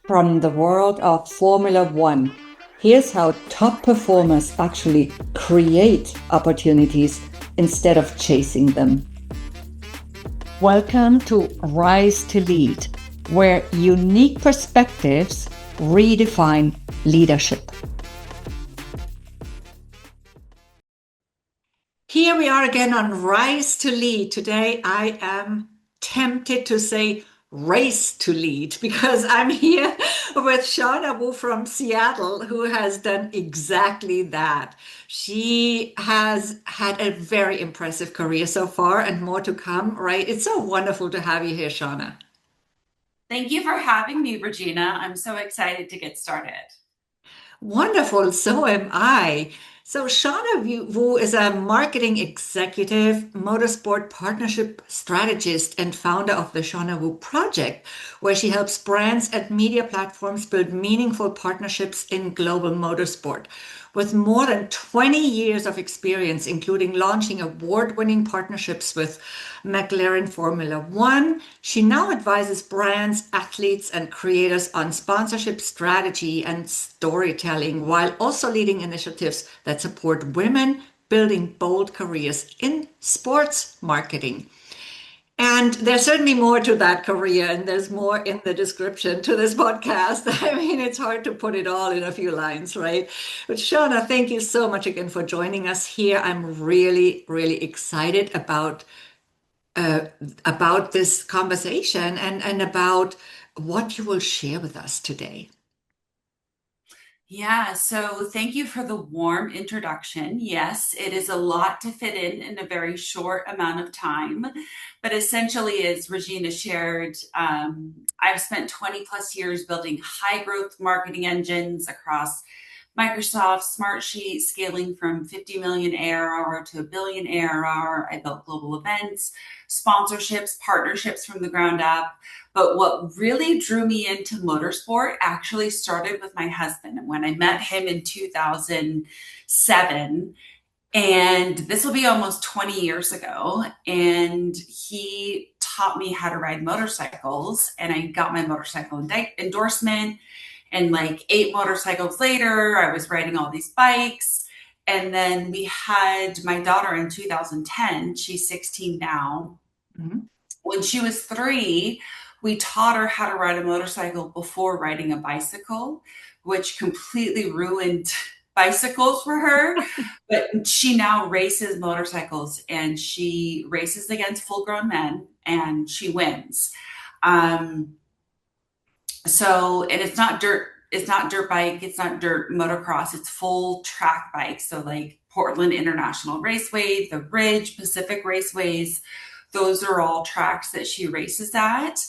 From the world of Formula One, here's how top performers actually create opportunities instead of chasing them. Welcome to Rise to Lead, where unique perspectives redefine leadership. Here we are again on Rise to Lead. Today I am tempted to say race to lead because I'm here with Shauna Wu from Seattle, who has done exactly that. She has had a very impressive career so far and more to come, right? It's so wonderful to have you here, Shauna. Thank you for having me, Regina. I'm so excited to get started. Wonderful. So am I. So Shauna Wu is a marketing executive, motorsport partnership strategist, and founder of the Shauna Wu Project, where she helps brands and media platforms build meaningful partnerships in global motorsport. With more than 20 years of experience, including launching award-winning partnerships with McLaren Formula One, she now advises brands, athletes, and creators on sponsorship strategy and storytelling, while also leading initiatives that support women building bold careers in sports marketing. And there's certainly more to that career, and there's more in the description to this podcast. I mean, it's hard to put it all in a few lines, right? But Shauna, thank you so much again for joining us here. I'm really, really excited uh, about this conversation and about what you will share with us today. Yeah, so thank you for the warm introduction. Yes, it is a lot to fit in a very short amount of time. But essentially, as Regina shared, I've spent 20 plus years building high growth marketing engines across Microsoft Smartsheet, scaling from 50 million ARR to a billion ARR. I built global events, sponsorships, partnerships from the ground up. But what really drew me into motorsport actually started with my husband. And when I met him in 2007, and this will be almost 20 years ago, and he taught me how to ride motorcycles, and I got my motorcycle endorsement. And like 8 motorcycles later, I was riding all these bikes. And then we had my daughter in 2010. She's 16 now. Mhm. When she was 3, we taught her how to ride a motorcycle before riding a bicycle, which completely ruined bicycles for her. But she now races motorcycles, and she races against full grown men and she wins. Um, and it's not dirt bike, it's not dirt motocross, it's full track bike. So like Portland International Raceway, the Ridge, Pacific Raceways, those are all tracks that she races at.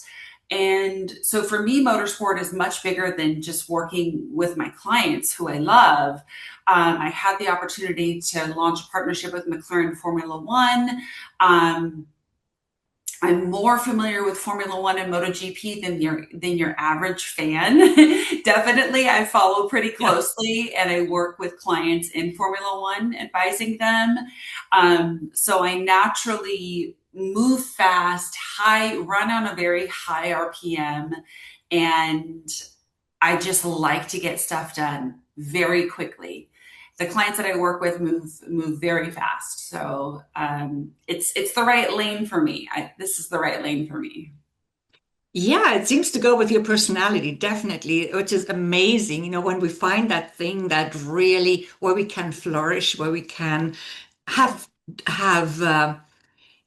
And so for me, motorsport is much bigger than just working with my clients who I love. I had the opportunity to launch a partnership with McLaren Formula One. I'm more familiar with Formula One and MotoGP than your average fan. Definitely, I follow pretty Yeah. closely, and I work with clients in Formula One, advising them. So I naturally move fast, run on a very high RPM, and I just like to get stuff done very quickly. The clients that I work with move very fast, so it's the right lane for me. This is the right lane for me. Yeah, it seems to go with your personality, definitely, which is amazing. You know, when we find that thing that really where we can flourish, where we can have have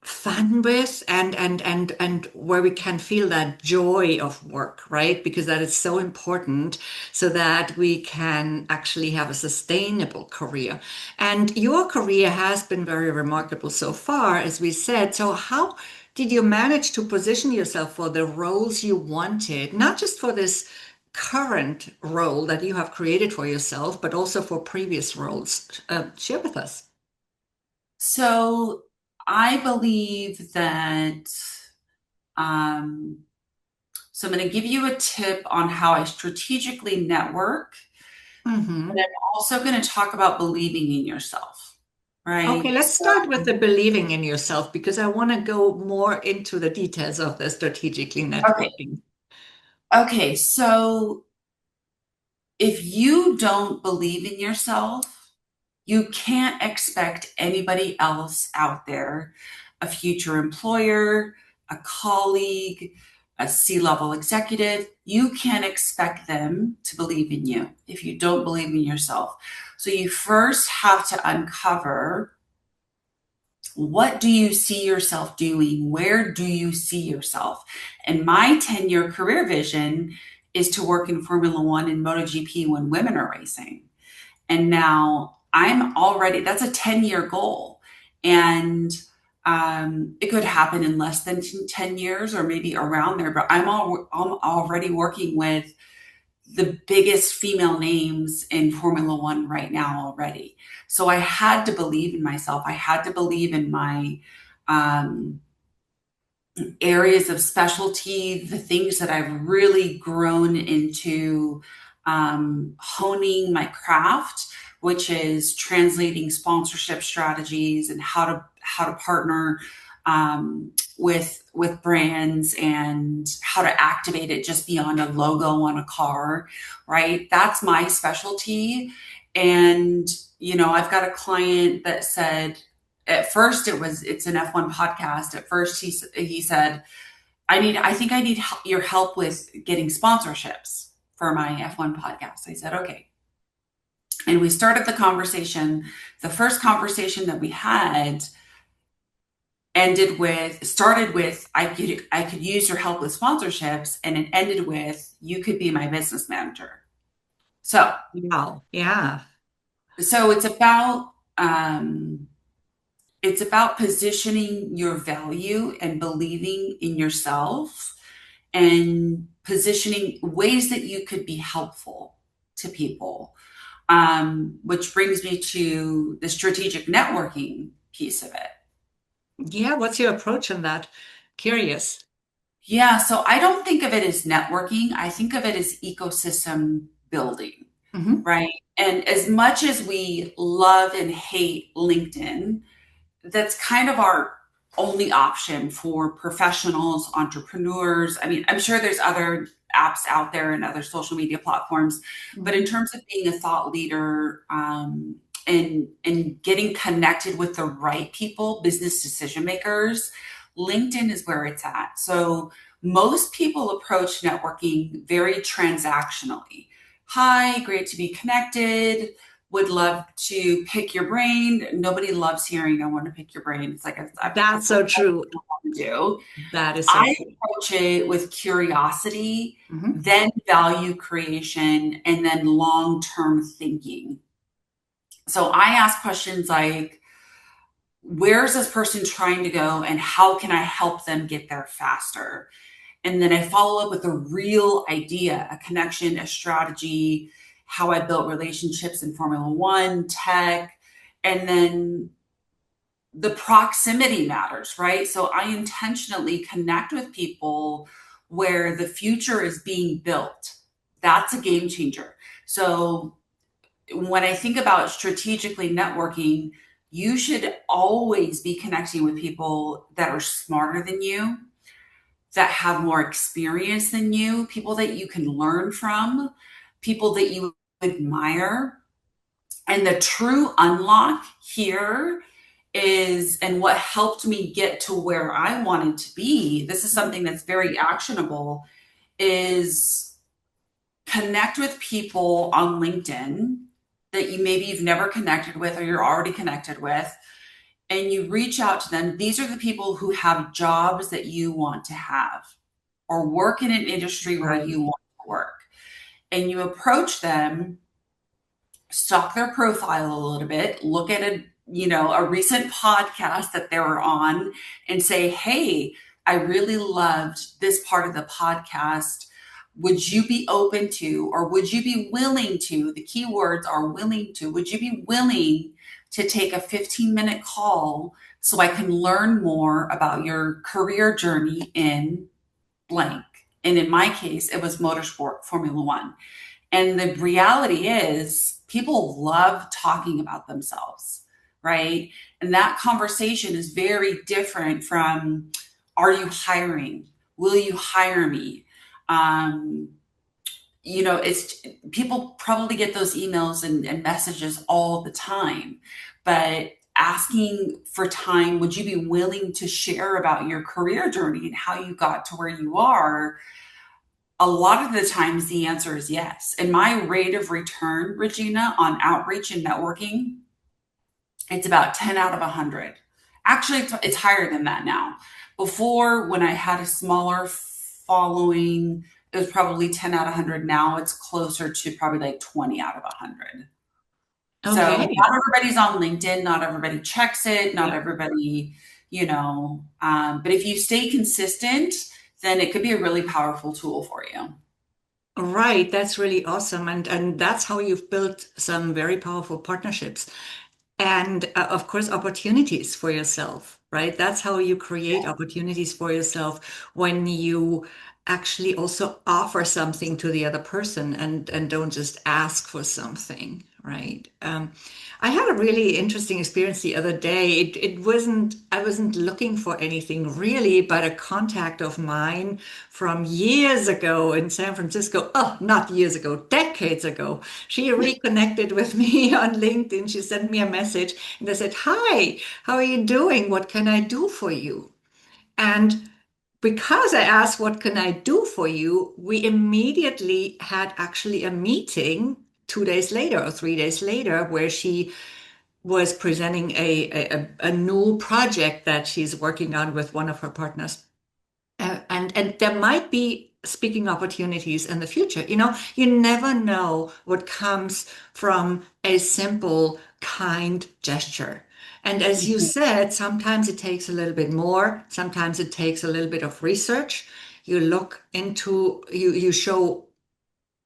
fun with and where we can feel that joy of work, right? Because that is so important so that we can actually have a sustainable career. And your career has been very remarkable so far, as we said. So how did you manage to position yourself for the roles you wanted, not just for this current role that you have created for yourself, but also for previous roles? Share with us. So I believe that. Um, so I'm going to give you a tip on how I strategically network, but Mhm. I'm also going to talk about believing in yourself, Okay, right? let's start with the believing in yourself because I want to go more into the details of the strategically Okay. networking. Okay, so if you don't believe in yourself, you can't expect anybody else out there, a future employer, a colleague, a C-level executive, you can't expect them to believe in you if you don't believe in yourself. So you first have to uncover, what do you see yourself doing? Where do you see yourself? And my 10-year career vision is to work in Formula One and MotoGP when women are racing. And now I'm already, that's a 10-year goal. And it could happen in less than 10 years or maybe around there, but I'm already working with the biggest female names in Formula One right now already. So I had to believe in myself. I had to believe in my um, areas of specialty, the things that I've really grown into, honing my craft, which is translating sponsorship strategies and how to partner with brands and how to activate it just beyond a logo on a car, right? That's my specialty. And I've got a client that said, at first it's an F1 podcast. At first he said, I think I need your help with getting sponsorships for my F1 podcast. I said, okay. And we started the conversation. The first conversation that we had started with, I could use your help with sponsorships, and it ended with, you could be my business manager. So Wow. Yeah. so it's about positioning your value and believing in yourself and positioning ways that you could be helpful to people. Which brings me to the strategic networking piece of it. Yeah. What's your approach on that? Curious. Yeah, so I don't think of it as networking. I think of it as ecosystem building, Hmm. right? And as much as we love and hate LinkedIn, that's kind of our only option for professionals, entrepreneurs. I mean, I'm sure there's other apps out there and other social media platforms, but in Hmm. terms of being a thought leader, and getting connected with the right people, business decision makers, LinkedIn is where it's at. So most people approach networking very transactionally. Hi, great to be connected, would love to pick your brain. Nobody loves hearing, I want to pick your brain. It's like, That's that's the so last true. thing I want to do. That is so I true. approach it with curiosity, Hmm. then value creation, and then long term thinking. So I ask questions like, where's this person trying to go, and how can I help them get there faster? And then I follow up with a real idea, a connection, a strategy, how I built relationships in Formula One, tech, and then the proximity matters, right? So I intentionally connect with people where the future is being built. That's a game changer. So when I think about strategically networking, you should always be connecting with people that are smarter than you, that have more experience than you, people that you can learn from, people that you admire. And the true unlock here is, and what helped me get to where I wanted to be, this is something that's very actionable, is connect with people on LinkedIn that you've never connected with, or you're already connected with, and you reach out to them. These are the people who have jobs that you want to have, or work in an industry where Right. you want to work. And you approach them, stalk their profile a little bit, look at a recent podcast that they were on, and say, hey, I really loved this part of the podcast. Would you be open to, or would you be willing to, the keywords are willing to, would you be willing to take a 15-minute call so I can learn more about your career journey in blank? And in my case, it was motorsport, Formula One. And the reality is, people love talking about themselves, right? And that conversation is very different from, are you hiring? Will you hire me? Um, it's people probably get those emails and messages all the time, but asking for time, would you be willing to share about your career journey and how you got to where you are? A lot of the times the answer is yes. And my rate of return, Regina, on outreach and networking, it's about 10 out of 100. Actually, it's higher than that now. Before, when I had a smaller following, it was probably 10 out of 100. Now it's closer to probably like 20 out of 100. So Okay. not everybody's on LinkedIn. Not everybody checks it. Not Yeah. everybody, but if you stay consistent, then it could be a really powerful tool for you. Right. That's really awesome. And that's how you've built some very powerful partnerships. And of course, opportunities for yourself, right? That's how you create opportunities for yourself when you actually also offer something to the other person and don't just ask for something, right? I had a really interesting experience the other day. I wasn't looking for anything really, but a contact of mine from years ago in San Francisco, oh, not years ago, decades ago, she reconnected with me on LinkedIn. She sent me a message and I said, "Hi, how are you doing? What can I do for you?" And because I asked, "What can I do for you?" we immediately had actually a meeting 2 days later or 3 days later where she was presenting a new project that she's working on with one of her partners. And there might be speaking opportunities in the future. You never know what comes from a simple, kind gesture. And as you said, sometimes it takes a little bit more, sometimes it takes a little bit of research. You show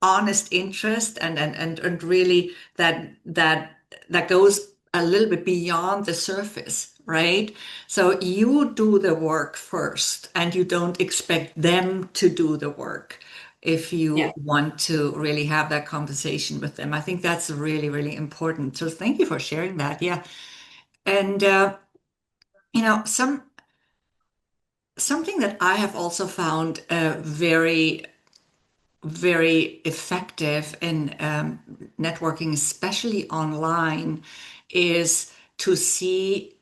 honest interest and really that goes a little bit beyond the surface, right? So you do the work first and you don't expect them to do the work if Yeah. you want to really have that conversation with them. I think that's really, really important. So thank you for sharing that. Yeah. And you know, something that I have also found very effective in networking, especially online, is to see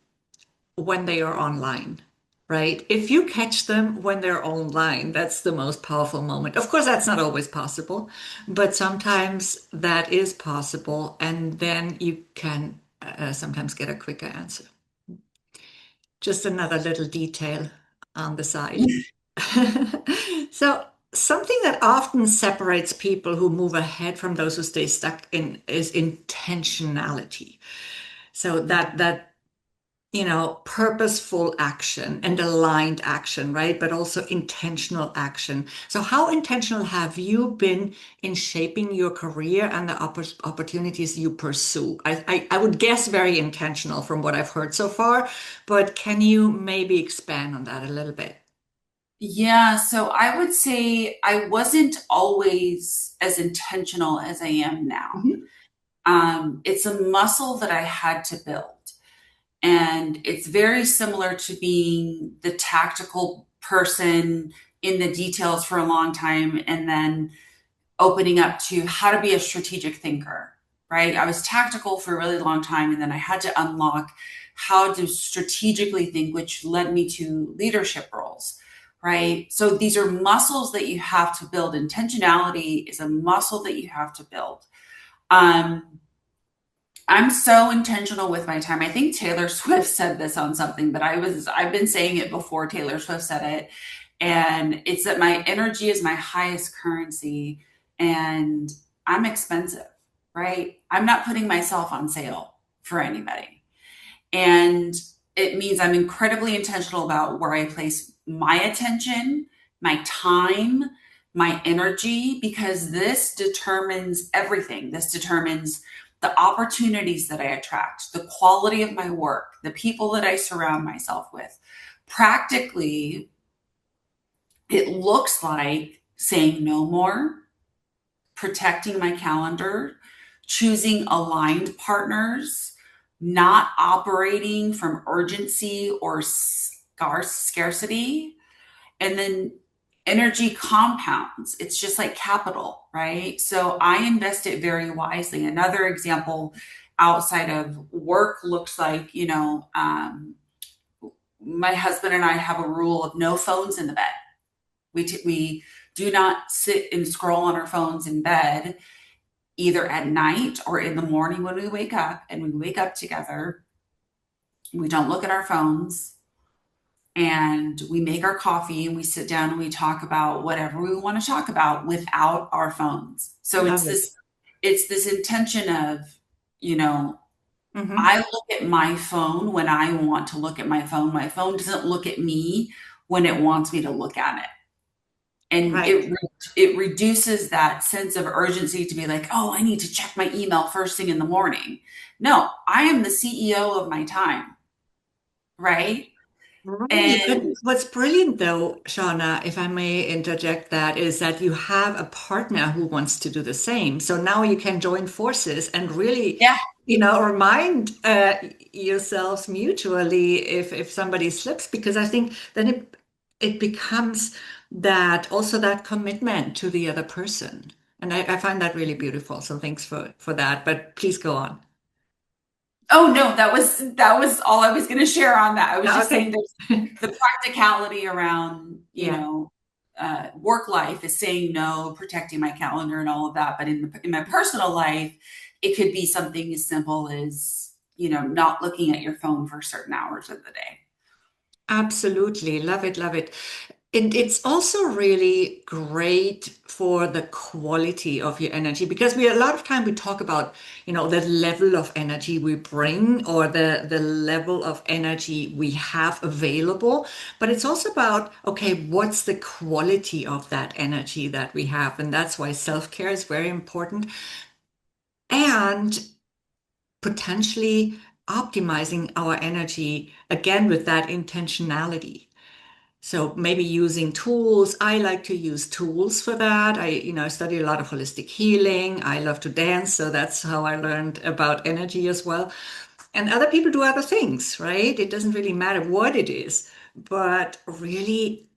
when they are online, right? If you catch them when they're online, that's the most powerful moment. Of course, that's not always possible, but sometimes that is possible. And then you can sometimes get a quicker answer. Just another little detail on the side. So, something that often separates people who move ahead from those who stay stuck in is intentionality. So that purposeful action and aligned action, right? But also intentional action. So, how intentional have you been in shaping your career and the opportunities you pursue? I would guess very intentional from what I've heard so far, but can you maybe expand on that a little bit? Yeah, so I would say I wasn't always as intentional as I am now. Mhm. It's a muscle that I had to build. And it's very similar to being the tactical person in the details for a long time and then opening up to how to be a strategic thinker, right? I was tactical for a really long time and then I had to unlock how to strategically think, which led me to leadership roles, right? So these are muscles that you have to build. Intentionality is a muscle that you have to build. Um, I'm so intentional with my time. I think Taylor Swift said this on something, but I've been saying it before Taylor Swift said it. And it's that my energy is my highest currency and I'm expensive, right? I'm not putting myself on sale for anybody. And it means I'm incredibly intentional about where I place my attention, my time, my energy, because this determines everything. This determines the opportunities that I attract, the quality of my work, the people that I surround myself with. Practically, it looks like saying no more, protecting my calendar, choosing aligned partners, not operating from urgency or scarcity, and then energy compounds. It's just like capital, right? So I invest it very wisely. Another example outside of work looks like, my husband and I have a rule of no phones in the bed. We do not sit and scroll on our phones in bed either at night or in the morning when we wake up, and we wake up together. We don't look at our phones, and we make our coffee and we sit down and we talk about whatever we want to talk about without our phones. So Love it. it's this intention of, you know, Hmm. I look at my phone when I want to look at my phone. My phone doesn't look at me when it wants me to look at it. And Right. it reduces that sense of urgency to be like, oh, I need to check my email first thing in the morning. No, I am the CEO of my time, right? Right. And And what's brilliant though, Shauna, if I may interject that, is that you have a partner who wants to do the same. So now you can join forces and really, yeah. remind yourselves mutually if somebody slips, because I think then it becomes that also that commitment to the other person. And I find that really beautiful. So thanks for that. But please go on. Oh no, that was all I was going to share on that. I was Yeah, just saying okay. there's the practicality around, Yeah. work life is saying no, protecting my calendar and all of that. But in my personal life, it could be something as simple as, not looking at your phone for certain hours of the day. Absolutely. Love it. Love it. And it's also really great for the quality of your energy because a lot of time we talk about, the level of energy we bring or the level of energy we have available. But it's also about, okay, what's the quality of that energy that we have? And that's why self-care is very important. And potentially optimizing our energy again with that intentionality. So maybe using tools. I like to use tools for that. I study a lot of holistic healing. I love to dance, so that's how I learned about energy as well. And other people do other things, right? It doesn't really matter what it is, but really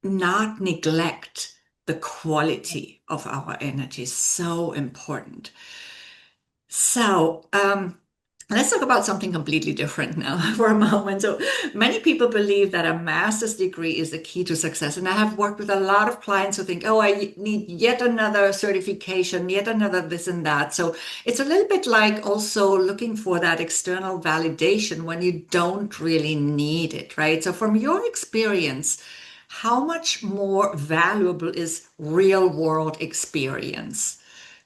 not neglect the quality of our energy is so important. So, let's talk about something completely different now for a moment. So, many people believe that a master's degree is the key to success. And I have worked with a lot of clients who think, oh, I need yet another certification, yet another this and that. So, it's a little bit like also looking for that external validation when you don't really need it, right? So, from your experience, how much more valuable is real world experience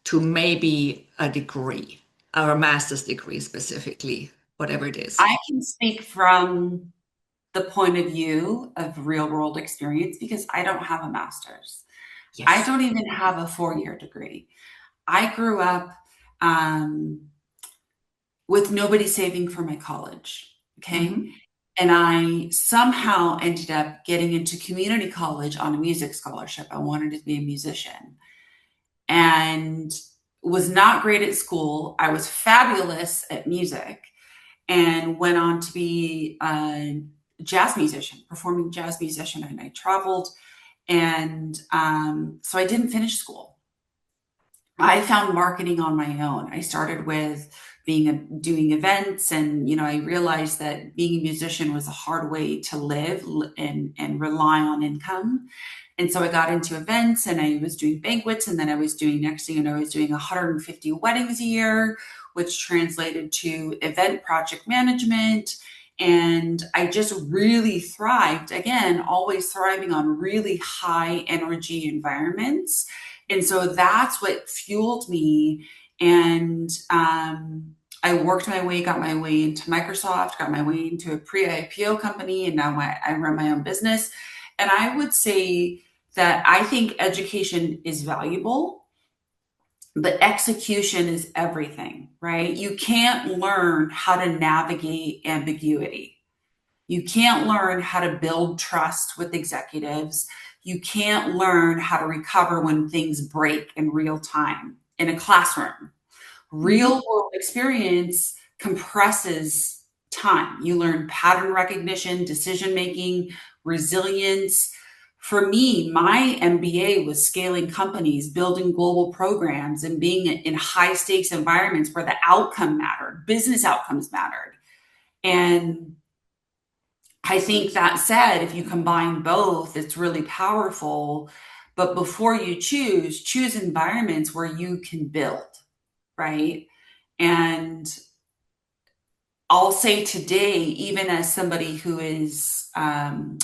to maybe a degree or a master's degree specifically, whatever it is? I can speak from the point of view of real world experience because I don't have a master's. I Yes. don't even have a 4-year degree. I grew up um, with nobody saving for my college. Okay. Hmm. And I somehow ended up getting into community college on a music scholarship. I wanted to be a musician and was not great at school. I was fabulous at music and went on to be a jazz musician, performing jazz musician. And I traveled. And so I didn't finish school. I found marketing on my own. I started with doing events, and I realized that being a musician was a hard way to live and rely on income. And so I got into events, and I was doing banquets, and then I was doing next thing, and I was doing 150 weddings a year, which translated to event project management. And I just really thrived, again, always thriving on really high energy environments, and so that's what fueled me. And I worked my way, got my way into Microsoft, got my way into a pre-IPO company, and now I run my own business. And I would say that I think education is valuable, but execution is everything, right? You can't learn how to navigate ambiguity. You can't learn how to build trust with executives. You can't learn how to recover when things break in real time in a classroom. Hmm. Real world experience compresses time. You learn pattern recognition, decision making, resilience, For me, my MBA was scaling companies, building global programs, and being in high stakes environments where the outcome mattered, business outcomes mattered. And I think that said, if you combine both, it's really powerful. But before you choose environments where you can build, right? And I'll say today, even as somebody who is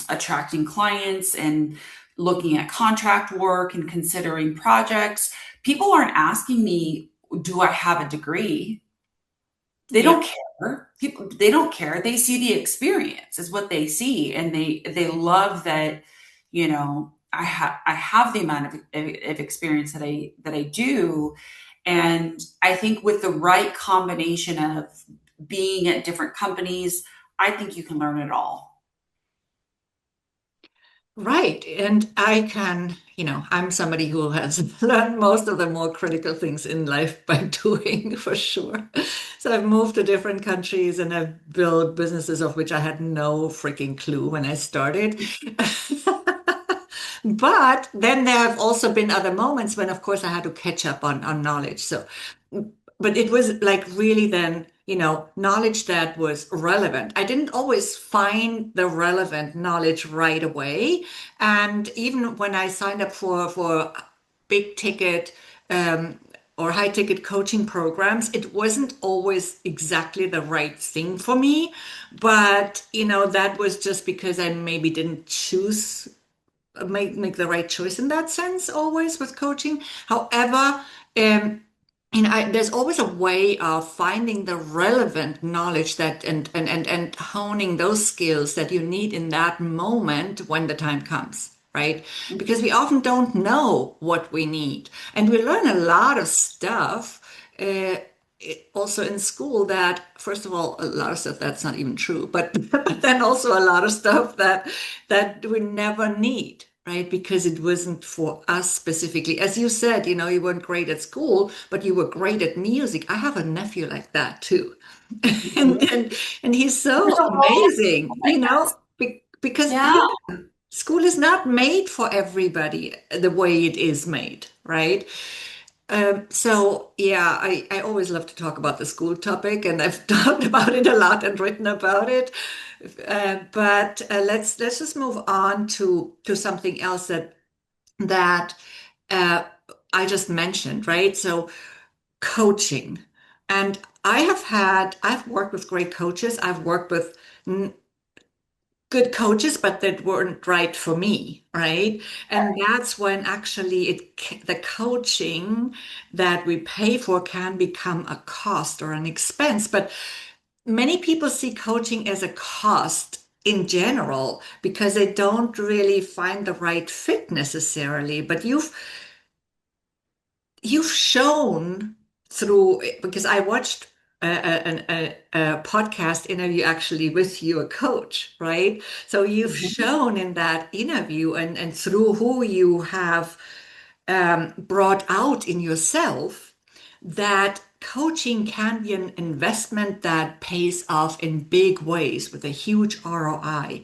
attracting clients and looking at contract work and considering projects, people aren't asking me, do I have a degree? They Yeah. don't care. People, they don't care. They see the experience is what they see, and they love that. I have the amount of experience that I do, and I think with the right combination of being at different companies, I think you can learn it all. Right. And I can, I'm somebody who has learned most of the more critical things in life by doing for sure. So I've moved to different countries and I've built businesses of which I had no freaking clue when I started. But then there have also been other moments when, of course, I had to catch up on knowledge. So, but it was like really then, knowledge that was relevant. I didn't always find the relevant knowledge right away. And even when I signed up for big ticket um, or high ticket coaching programs, it wasn't always exactly the right thing for me. But, that was just because I maybe didn't choose make the right choice in that sense always with coaching. However, there's always a way of finding the relevant knowledge that and honing those skills that you need in that moment when the time comes, right? Because we often don't know what we need, and we learn a lot of stuff. Also in school that first of all a lot of stuff that's not even true but then also a lot of stuff that we never need, right? Because it wasn't for us specifically. As you said, you weren't great at school, but you were great at music. I have a nephew like that too. and Mhm. and, and he's There's so a lot of people amazing, like that. because Yeah. yeah, school is not made for everybody the way it is made, right? So yeah, I always love to talk about the school topic, and I've talked about it a lot and written about it. But let's just move on to something else that uh, I just mentioned, right? So coaching, and I've worked with great coaches. I've worked with good coaches, but that weren't right for me, right? And that's when actually the coaching that we pay for can become a cost or an expense. But many people see coaching as a cost in general because they don't really find the right fit necessarily. But you've shown through because I watched a podcast interview actually with your coach, right? So you've Mhm. shown in that interview and through who you have brought out in yourself that coaching can be an investment that pays off in big ways with a huge ROI.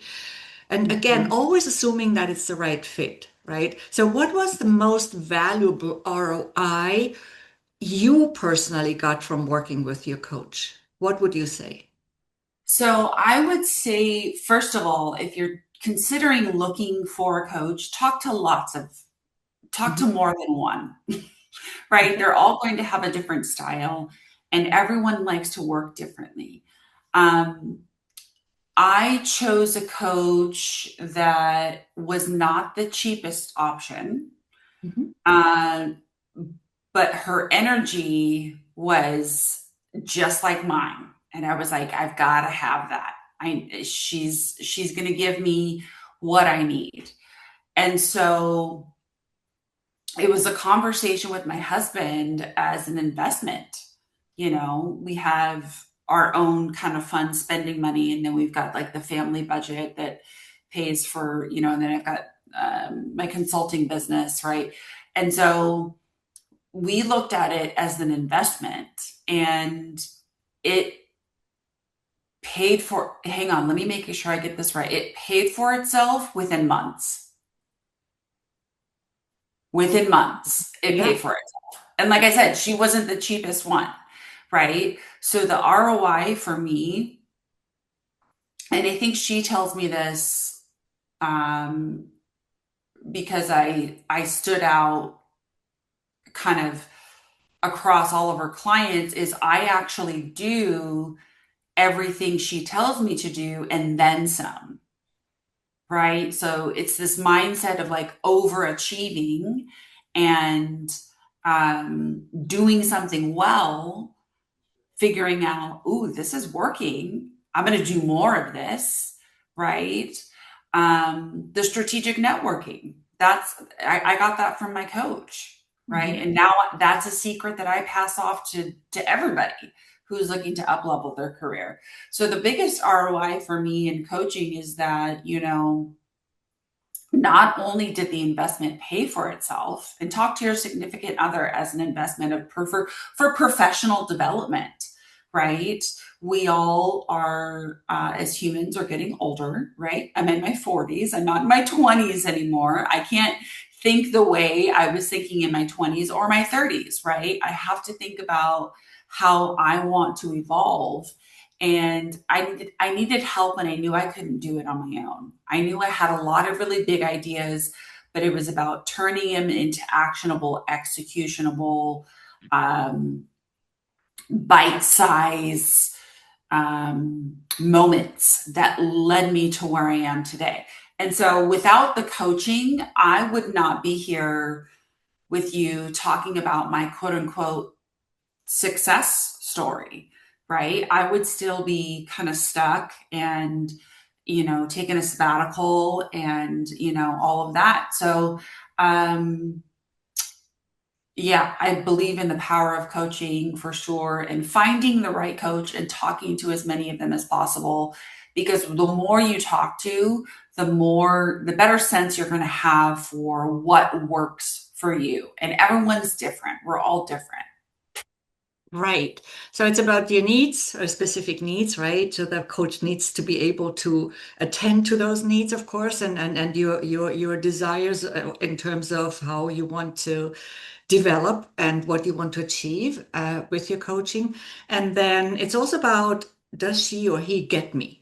And again, Mhm. always assuming that it's the right fit, right? So, what was the most valuable ROI you personally got from working with your coach? What would you say? So I would say, first of all, if you're considering looking for a coach, talk to Mhm. more than one, right? Okay. They're all going to have a different style, and everyone likes to work differently. Um, I chose a coach that was not the cheapest option, Mhm. um, but her energy was just like mine, and I was like, I've got to have that. She's going to give me what I need, and so it was a conversation with my husband as an investment. We have our own kind of fun spending money, and then we've got like the family budget that pays for, and then I've got my consulting business, right? And so we looked at it as an investment, and it hang on, let me make sure I get this right. It paid for itself within months. Within months, it paid Yeah. for itself. And like I said, she wasn't the cheapest one, right? So the ROI for me, and I think she tells me this um, because I stood out kind of across all of her clients, is I actually do everything she tells me to do and then some, right? So it's this mindset of like overachieving and doing something well, figuring out, ooh, this is working. I'm going to do more of this, right? The strategic networking. I got that from my coach, right? Mhm. And now that's a secret that I pass off to everybody who's looking to up level their career. So the biggest ROI for me in coaching is that, not only did the investment pay for itself, and talk to your significant other as an investment for professional development, right? We all are, as humans, are getting older, right? I'm in my 40s. I'm not in my 20s anymore. I can't think the way I was thinking in my 20s or my 30s, right? I have to think about how I want to evolve, and I needed help, and I knew I couldn't do it on my own. I knew I had a lot of really big ideas, but it was about turning them into actionable, executionable, um, bite size moments that led me to where I am today. And so without the coaching, I would not be here with you talking about my quote unquote success story, right? I would still be kind of stuck and, taking a sabbatical and, all of that. So, um, yeah, I believe in the power of coaching for sure, and finding the right coach and talking to as many of them as possible. Because the more you talk to, the better sense you're going to have for what works for you. And everyone's different. We're all different. Right. So it's about your needs or specific needs, right? So the coach needs to be able to attend to those needs, of course, and your desires in terms of how you want to develop and what you want to achieve with your coaching. And then it's also about, does she or he get me?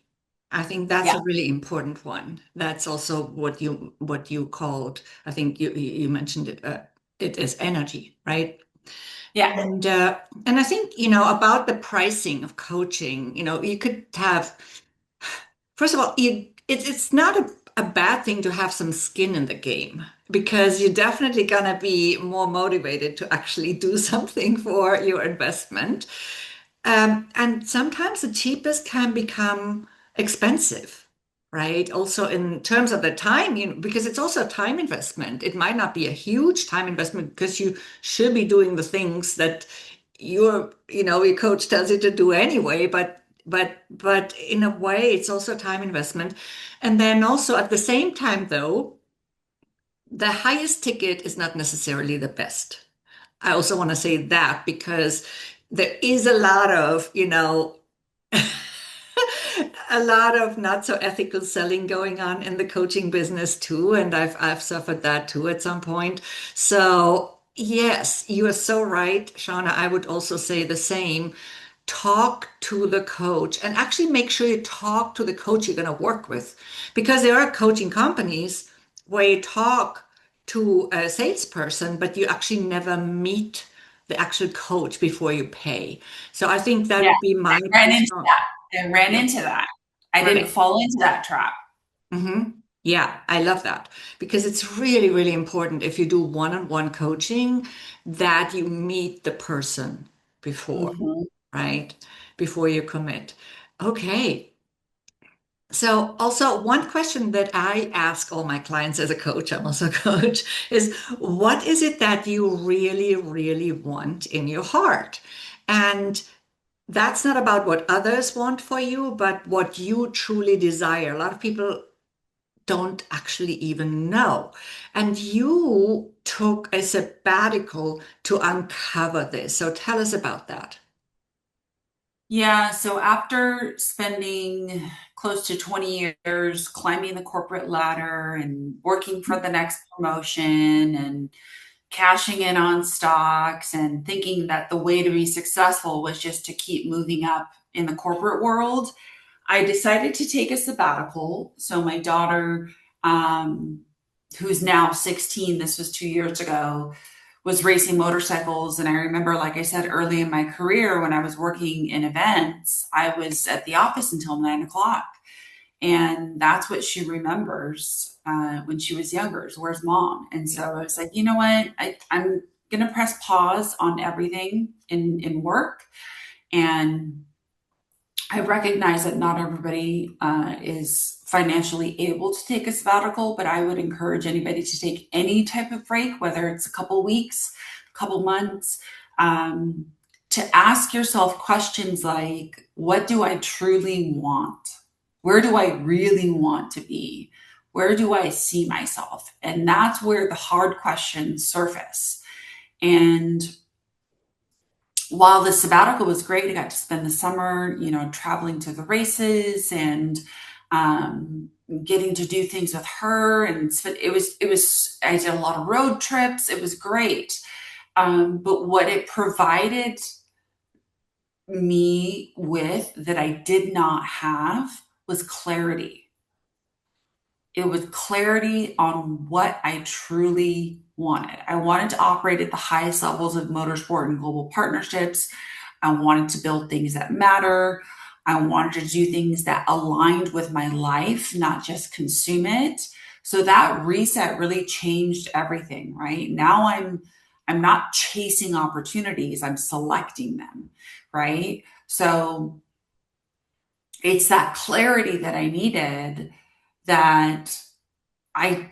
I think that's Yeah. a really important one. That's also what you called. I think you mentioned it. It is energy, right? Yeah. And I think, about the pricing of coaching, you could have, first of all, it's not a bad thing to have some skin in the game because you're definitely gonna be more motivated to actually do something for your investment. And sometimes the cheapest can become expensive, right? Also in terms of the time, because it's also a time investment. It might not be a huge time investment because you should be doing the things that your coach tells you to do anyway, but in a way, it's also a time investment. And then also at the same time, though, the highest ticket is not necessarily the best. I also want to say that because there is a lot of, a lot of not so ethical selling going on in the coaching business too, and I've suffered that too at some point. So yes, you are so right, Shauna. I would also say the same. Talk to the coach and actually make sure you talk to the coach you're going to work with, because there are coaching companies where you talk to a salesperson, but you actually never meet the actual coach before you pay. So I think that Yeah. would be my Ran into personal. that. I ran Yep. into that. I didn't Right. fall into that trap. Hmm. Yeah, I love that because it's really, really important if you do one-on-one coaching that you meet the person before, Mhm. right? Before you commit. Okay. So also one question that I ask all my clients as a coach, I'm also a coach, is what is it that you really, really want in your heart? And that's not about what others want for you, but what you truly desire. A lot of people don't actually even know. And you took a sabbatical to uncover this. So tell us about that. Yeah, so after spending close to 20 years climbing the corporate ladder and working for the next promotion and cashing in on stocks and thinking that the way to be successful was just to keep moving up in the corporate world, I decided to take a sabbatical. So my daughter, um, who's now 16, this was 2 years ago, was racing motorcycles. And I remember, like I said, early in my career, when I was working in events, I was at the office until 9 o'clock. And that's what she remembers when she was younger. Is where's mom? And so Yeah. I was like, you know what? I'm going to press pause on everything in work. And I recognize that not everybody is financially able to take a sabbatical, but I would encourage anybody to take any type of break, whether it's a couple weeks, a couple months, um, to ask yourself questions like, what do I truly want? Where do I really want to be? Where do I see myself? And that's where the hard questions surface. And while the sabbatical was great, I got to spend the summer, traveling to the races and um, getting to do things with her. And I did a lot of road trips. It was great. But what it provided me with that I did not have was clarity. It was clarity on what I truly wanted. I wanted to operate at the highest levels of motorsport and global partnerships. I wanted to build things that matter. I wanted to do things that aligned with my life, not just consume it. So that reset really changed everything, right? Now I'm not chasing opportunities, I'm selecting them, right? So it's that clarity that I needed that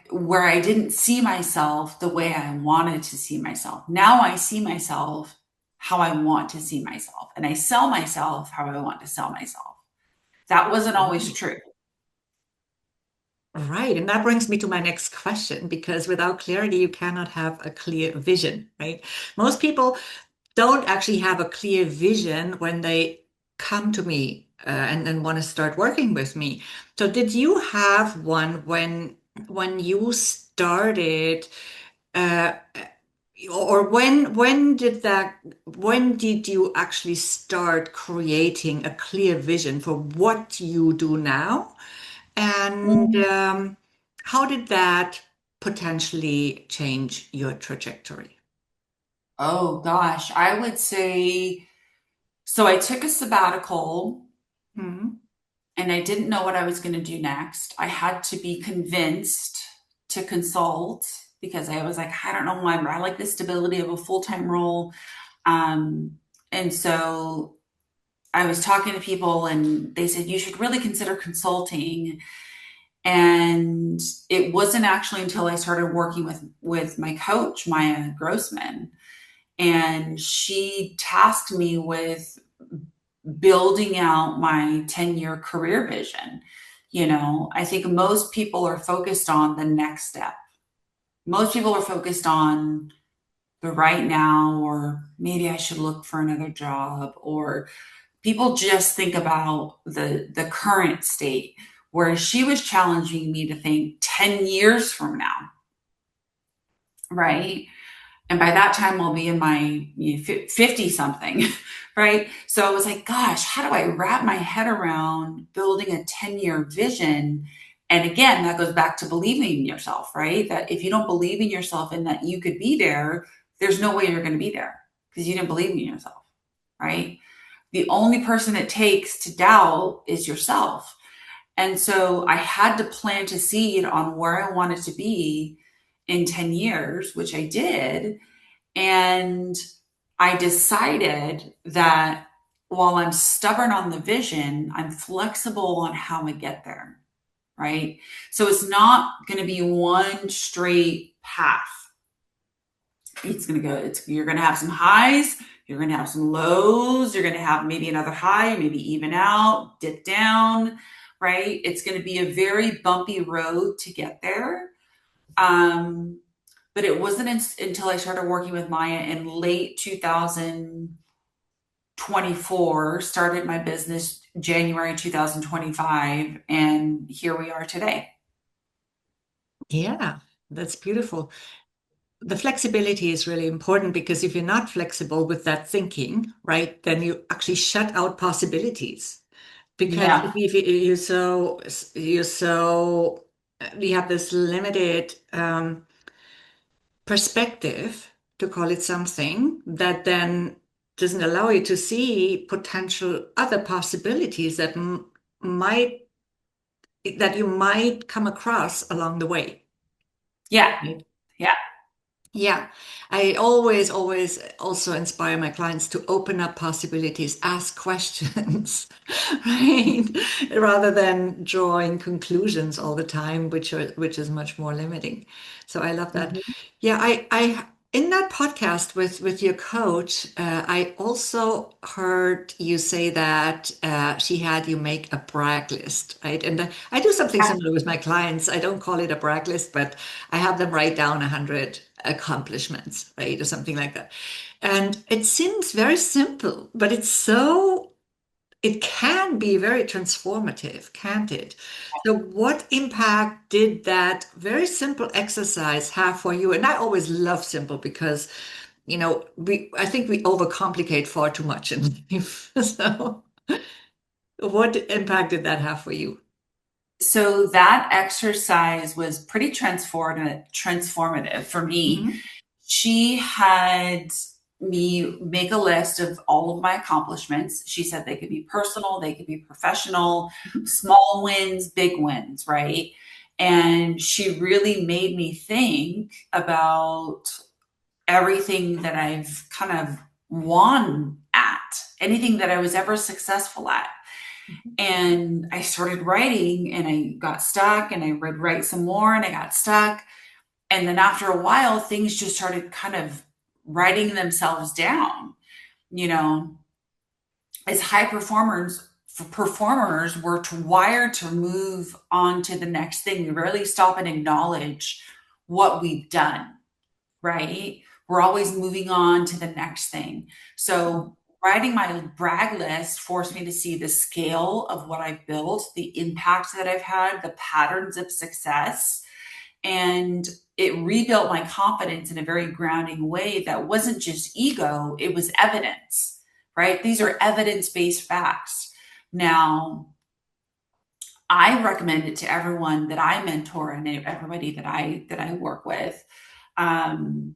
where I didn't see myself the way I wanted to see myself. Now I see myself how I want to see myself, and I sell myself how I want to sell myself. That wasn't always Right. true. Right. And that brings me to my next question, because without clarity, you cannot have a clear vision, right? Most people don't actually have a clear vision when they come to me and want to start working with me. So did you have one when you started uh, or when did you actually start creating a clear vision for what you do now? And how did that potentially change your trajectory? Oh gosh, I would say so. I took a sabbatical Hmm. and I didn't know what I was going to do next. I had to be convinced to consult because I was like, I don't know, I like the stability of a full time role. Um, and so I was talking to people and they said, you should really consider consulting. And it wasn't actually until I started working with my coach, Maya Grossman, and she tasked me with building out my 10-year career vision. I think most people are focused on the next step. Most people are focused on the right now, or maybe I should look for another job, or people just think about the current state. Whereas she was challenging me to think 10 years from now, right? And by that time I'll be in my 50 something, right? So I was like, gosh, how do I wrap my head around building a 10-year vision? And again, that goes back to believing in yourself, right? That if you don't believe in yourself and that you could be there, there's no way you're going to be there because you didn't believe in yourself, right? The only person it takes to doubt is yourself. And so I had to plant a seed on where I wanted to be in 10 years, which I did. And I decided that while I'm stubborn on the vision, I'm flexible on how I get there, right? So it's not going to be one straight path. You're going to have some highs, you're going to have some lows, you're going to have maybe another high, maybe even out, dip down, right? It's going to be a very bumpy road to get there. Um, but it wasn't until I started working with Maya in late 2024, started my business January 2025, and here we are today. Yeah, that's beautiful. the flexibility is really important because if you're not flexible with that thinking, right, then you actually shut out possibilities. Because Yeah. if you have this limited perspective to call it something that then doesn't allow you to see potential other possibilities that might that you might come across along the way. Yeah. Right? Yeah. Yeah, I always also inspire my clients to open up possibilities, ask questions, right? Rather than drawing conclusions all the time, which is much more limiting. So I love that. Mhm. Yeah, I in that podcast with your coach, I also heard you say that she had you make a brag list, right? And I do something similar with my clients. I don't call it a brag list, but I have them write down 100 accomplishments, right? Or something like that. And it seems very simple, but it can be very transformative, can't it? So, what impact did that very simple exercise have for you? And I always love simple because, I think we overcomplicate far too much in life. So, what impact did that have for you? So that exercise was pretty transformative for me. Hmm. She had me make a list of all of my accomplishments. She said they could be personal, they could be professional, small wins, big wins, right? And she really made me think about everything that I've kind of won at, anything that I was ever successful at. And I started writing and I got stuck and I would write some more and I got stuck. And then after a while, things just started kind of writing themselves down. You know, as high performers, we're wired to move on to the next thing. We rarely stop and acknowledge what we've done, right? We're always moving on to the next thing. So writing my brag list forced me to see the scale of what I've built, the impact that I've had, the patterns of success, and it rebuilt my confidence in a very grounding way that wasn't just ego, it was evidence, right? These are evidence-based facts. Now, I recommend it to everyone that I mentor and everybody that I work with. Um,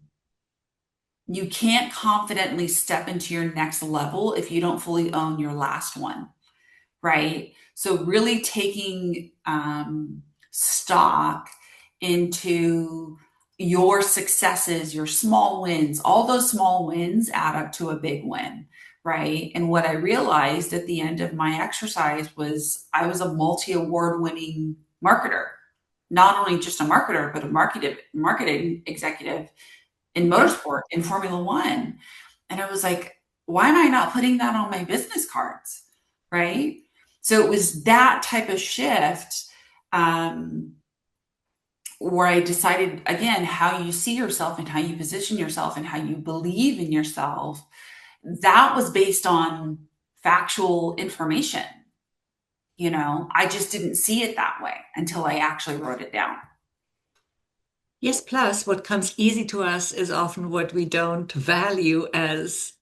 you can't confidently step into your next level if you don't fully own your last one, right? So really taking stock into your successes, your small wins, all those small wins add up to a big win, right? And what I realized at the end of my exercise was I was a multi-award winning marketer, not only just a marketer, but a marketing executive in Okay. motorsport, in Formula One. And I was like, why am I not putting that on my business cards? Right. So it was that type of shift um, where I decided again how you see yourself and how you position yourself and how you believe in yourself. That was based on factual information. I just didn't see it that way until I actually wrote it down. Yes, plus what comes easy to us is often what we don't value as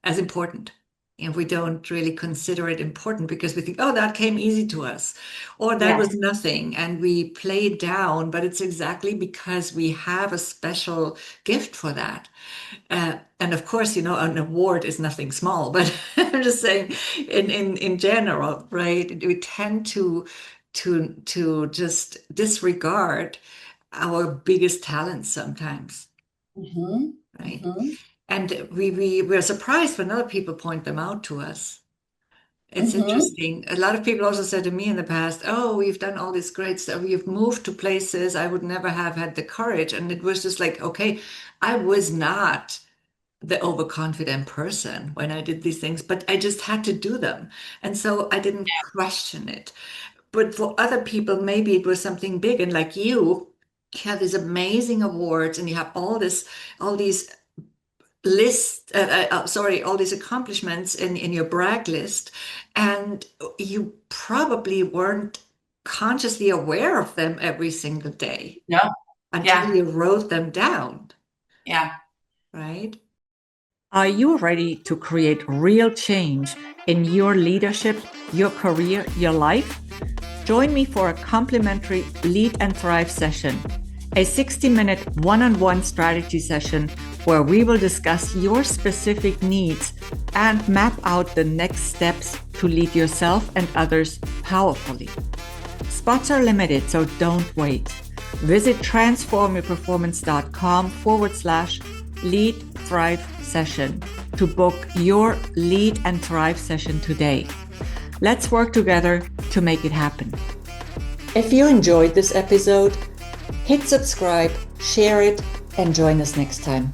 important. And we don't really consider it important because we think, oh, that came easy to us, or that was Yes. nothing, and we play it down. But it's exactly because we have a special gift for that. And of course, an award is nothing small, but I'm just saying in general, right? We tend to just disregard our biggest talents sometimes, Mm-hmm. right? Mm-hmm. And we're surprised when other people point them out to us. It's Mm-hmm. interesting. A lot of people also said to me in the past, "Oh, we've done all this great stuff. We've moved to places I would never have had the courage." And it was just like, okay, I was not the overconfident person when I did these things, but I just had to do them. And so I didn't question it. But for other people, maybe it was something big. And like you have these amazing awards and you have all these all these accomplishments in your brag list. And you probably weren't consciously aware of them every single day. No. until Yeah. you wrote them down, Yeah. right? Are you ready to create real change in your leadership, your career, your life? Join me for a complimentary Lead and Thrive session, a 60-minute one-on-one strategy session where we will discuss your specific needs and map out the next steps to lead yourself and others powerfully. Spots are limited, so don't wait. Visit transformyourperformance.com/Lead Thrive session to book your Lead and Thrive session today. Let's work together to make it happen. If you enjoyed this episode, hit subscribe, share it, and join us next time.